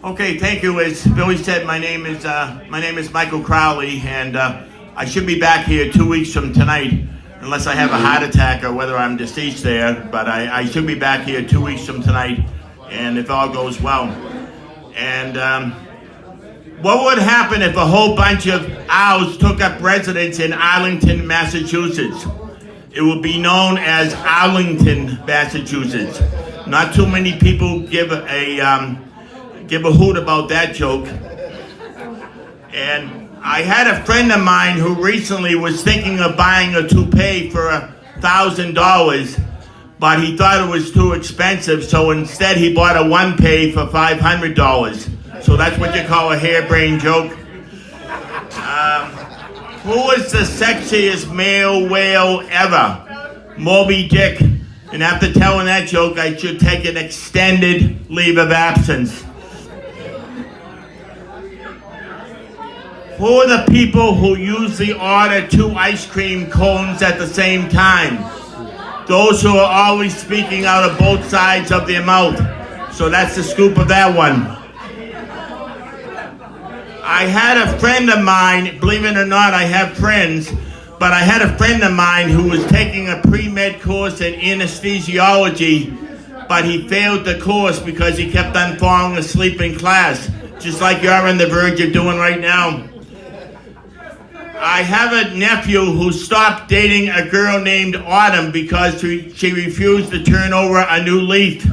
Okay, thank you. As Billy said, my name is Michael Crowley, and I should be back here 2 weeks from tonight, unless I have a heart attack or whether I'm deceased there. But I should be back here 2 weeks from tonight, and if all goes well. And what would happen if a whole bunch of owls took up residence in Arlington, Massachusetts? It would be known as Arlington, Massachusetts. Not too many people give a hoot about that joke. And I had a friend of mine who recently was thinking of buying a toupee for $1,000, but he thought it was too expensive, so instead he bought a one-pay for $500. So that's what you call a harebrained joke. Who is the sexiest male whale ever? Moby Dick. And after telling that joke, I should take an extended leave of absence. Who are the people who usually order 2 ice cream cones at the same time? Those who are always speaking out of both sides of their mouth. So that's the scoop of that one. I had a friend of mine, believe it or not, I have friends, but I had a friend of mine who was taking a pre-med course in anesthesiology, but he failed the course because he kept on falling asleep in class, just like you're on the verge of doing right now. I have a nephew who stopped dating a girl named Autumn because she refused to turn over a new leaf.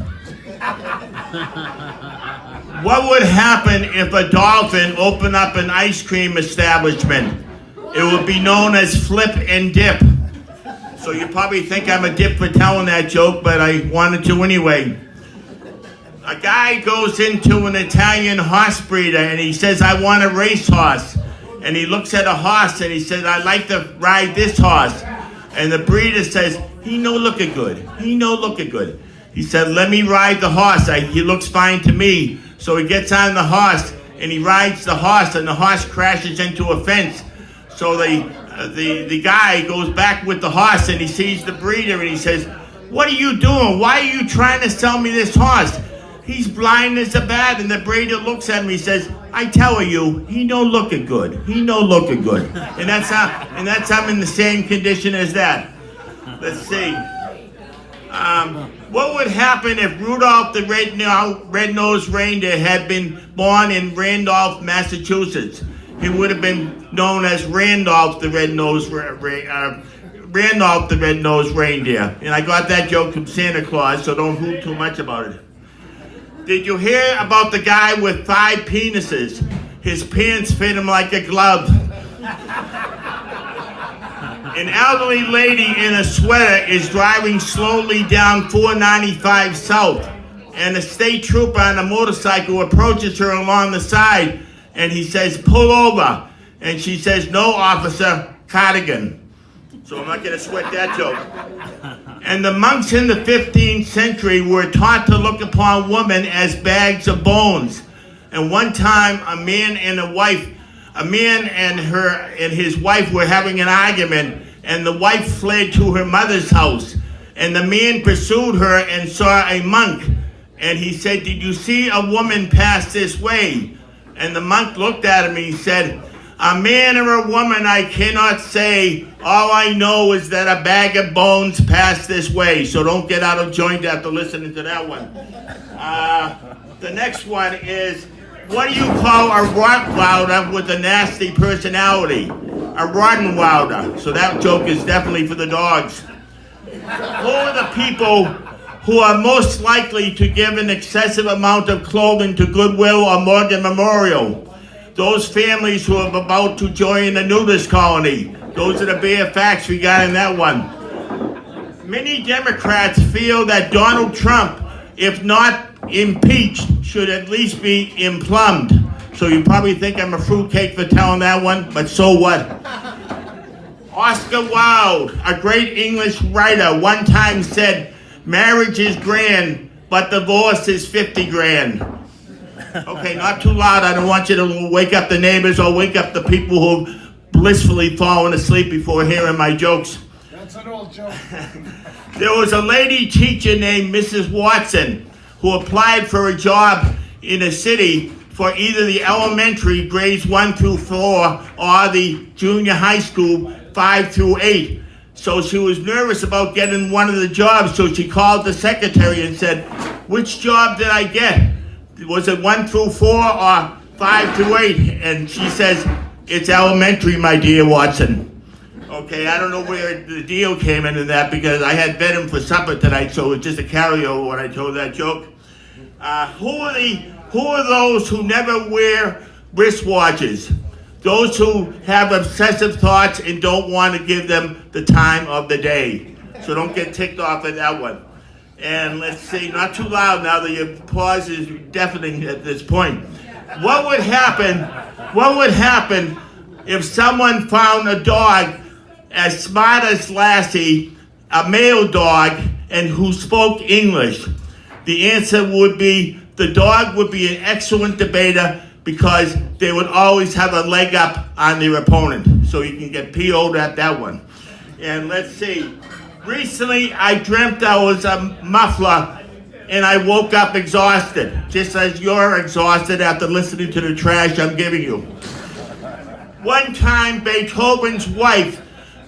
What would happen if a dolphin opened up an ice cream establishment? It would be known as Flip and Dip. So you probably think I'm a dip for telling that joke, but I wanted to anyway. A guy goes into an Italian horse breeder and he says, I want a racehorse. And he looks at a horse and he says, I'd like to ride this horse. And the breeder says, he no looking good. He no looking good. He said, let me ride the horse. He looks fine to me. So he gets on the horse and he rides the horse and the horse crashes into a fence. So the guy goes back with the horse and he sees the breeder and he says, what are you doing? Why are you trying to sell me this horse? He's blind as a bat. And the breeder looks at him and he says, I tell you, he no looking good. He no looking good. And that's how I'm in the same condition as that. Let's see. What would happen if Rudolph the Red-Nosed Reindeer had been born in Randolph, Massachusetts? He would have been known as Randolph the Red-Nosed Reindeer. And I got that joke from Santa Claus, so don't hoot too much about it. Did you hear about the guy with 5 penises? His pants fit him like a glove. An elderly lady in a sweater is driving slowly down 495 South, and a state trooper on a motorcycle approaches her along the side, and he says, pull over. And she says, no, officer, cardigan. So I'm not going to sweat that joke. And the monks in the 15th century were taught to look upon women as bags of bones. And one time, a man and his wife were having an argument, and the wife fled to her mother's house. And the man pursued her and saw a monk. And he said, did you see a woman pass this way? And the monk looked at him and he said, a man or a woman I cannot say. All I know is that a bag of bones passed this way. So don't get out of joint after listening to that one. The next one is, what do you call a Rottweiler with a nasty personality? A Rottenweiler. So that joke is definitely for the dogs. Who are the people who are most likely to give an excessive amount of clothing to Goodwill or Morgan Memorial? Those families who are about to join a nudist colony. Those are the bare facts we got in that one. Many Democrats feel that Donald Trump, if not impeached, should at least be implumbed. So you probably think I'm a fruitcake for telling that one, but so what? Oscar Wilde, a great English writer, one time said, marriage is grand, but divorce is 50 grand. Okay, not too loud. I don't want you to wake up the neighbors or wake up the people who've blissfully fallen asleep before hearing my jokes. That's an old joke. There was a lady teacher named Mrs. Watson who applied for a job in a city, for either the elementary grades 1 through 4 or the junior high school 5 through 8. So she was nervous about getting one of the jobs, so she called the secretary and said, which job did I get? Was it 1 through 4 or 5 through 8? And she says, it's elementary, my dear Watson. Okay, I don't know where the deal came into that because I had venom for supper tonight, so it's just a carryover when I told that joke. Who are those who never wear wristwatches? Those who have obsessive thoughts and don't want to give them the time of the day. So don't get ticked off at that one. And let's see, not too loud now that your applause is deafening at this point. What would happen if someone found a dog as smart as Lassie, a male dog, and who spoke English? The answer would be the dog would be an excellent debater because they would always have a leg up on their opponent. So you can get PO'd at that one. And let's see. Recently, I dreamt I was a muffler and I woke up exhausted, just as you're exhausted after listening to the trash I'm giving you. One time, Beethoven's wife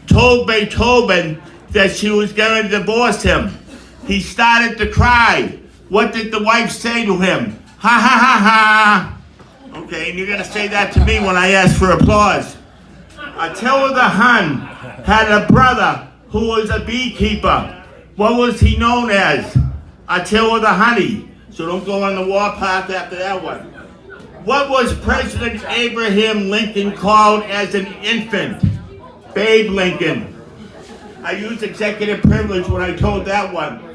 told Beethoven that she was going to divorce him. He started to cry. What did the wife say to him? Ha ha ha ha. Okay, and you're going to say that to me when I ask for applause. Attila the Hun had a brother who was a beekeeper. What was he known as? Attila the Honey. So don't go on the warpath after that one. What was President Abraham Lincoln called as an infant? Babe Lincoln. I used executive privilege when I told that one.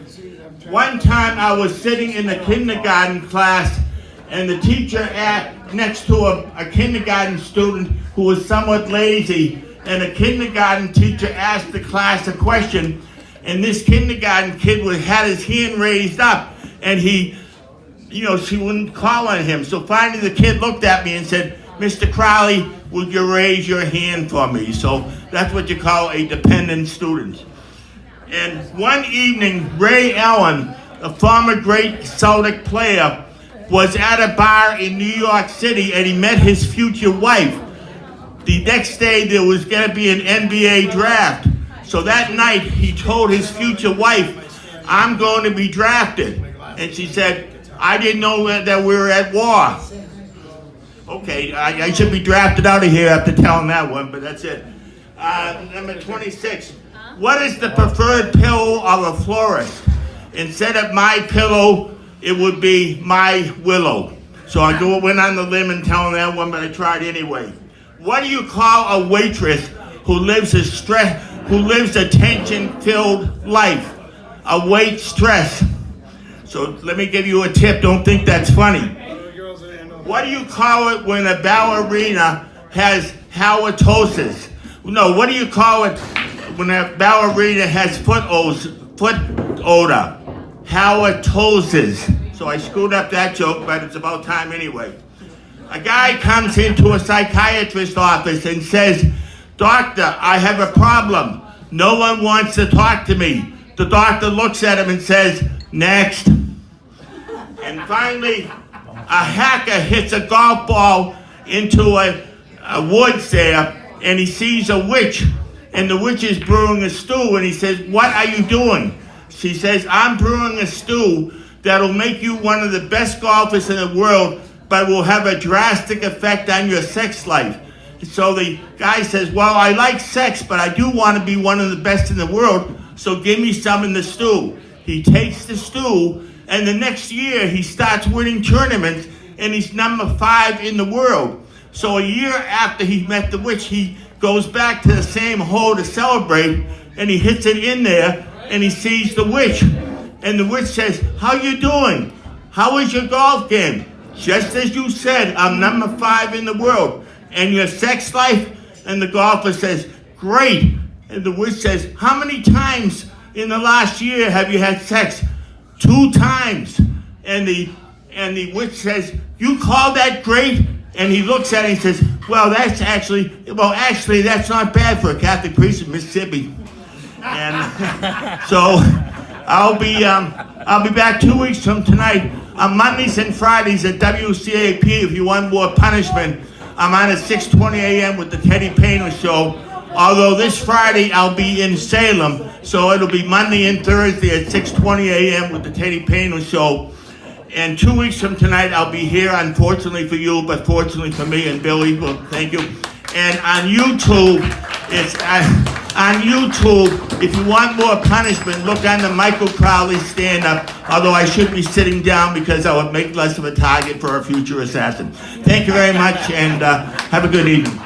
One time I was sitting in the kindergarten class and the teacher next to a kindergarten student who was somewhat lazy, and the kindergarten teacher asked the class a question, and this kindergarten kid had his hand raised up, and she wouldn't call on him. So finally the kid looked at me and said, Mr. Crowley, would you raise your hand for me? So that's what you call a dependent student. And one evening, Ray Allen, a former great Celtic player, was at a bar in New York City and he met his future wife. The next day there was going to be an NBA draft. So that night he told his future wife, I'm going to be drafted. And she said, I didn't know that we were at war. Okay, I should be drafted out of here after telling that one, but that's it. Number 26. What is the preferred pillow of a florist? Instead of my pillow, it would be my willow. So I went on the limb and telling that one, but I tried anyway. What do you call a waitress who lives a tension-filled life? A wait stress. So let me give you a tip. Don't think that's funny. What do you call it when a ballerina has halitosis? No, what do you call it when a ballerina has foot odor? Halitosis. So I screwed up that joke, but it's about time anyway. A guy comes into a psychiatrist's office and says, Doctor, I have a problem. No one wants to talk to me. The doctor looks at him and says, next. And finally, a hacker hits a golf ball into a woods there, and he sees a witch, and the witch is brewing a stew, and he says, what are you doing? She says, I'm brewing a stew that'll make you one of the best golfers in the world, but will have a drastic effect on your sex life. So the guy says, well, I like sex, but I do want to be one of the best in the world, so give me some in the stew. He takes the stew, and the next year he starts winning tournaments, and he's number 5 in the world. So a year after he met the witch, he goes back to the same hole to celebrate, and he hits it in there, and he sees the witch. And the witch says, how you doing? How was your golf game? Just as you said, I'm number 5 in the world. And your sex life? And the golfer says, great. And the witch says, how many times in the last year have you had sex? 2 times. And the witch says, you call that great? And he looks at it and says, well, actually, that's not bad for a Catholic priest in Mississippi. And so I'll be back 2 weeks from tonight. On Mondays and Fridays at WCAP, if you want more punishment, I'm on at 6:20 a.m. with the Teddy Payne Show. Although this Friday I'll be in Salem, so it'll be Monday and Thursday at 6:20 a.m. with the Teddy Payne Show. And 2 weeks from tonight, I'll be here, unfortunately for you, but fortunately for me and Billy. Well, thank you. And on YouTube, if you want more punishment, look on the Michael Crowley stand-up, although I should be sitting down because I would make less of a target for a future assassin. Thank you very much, and have a good evening.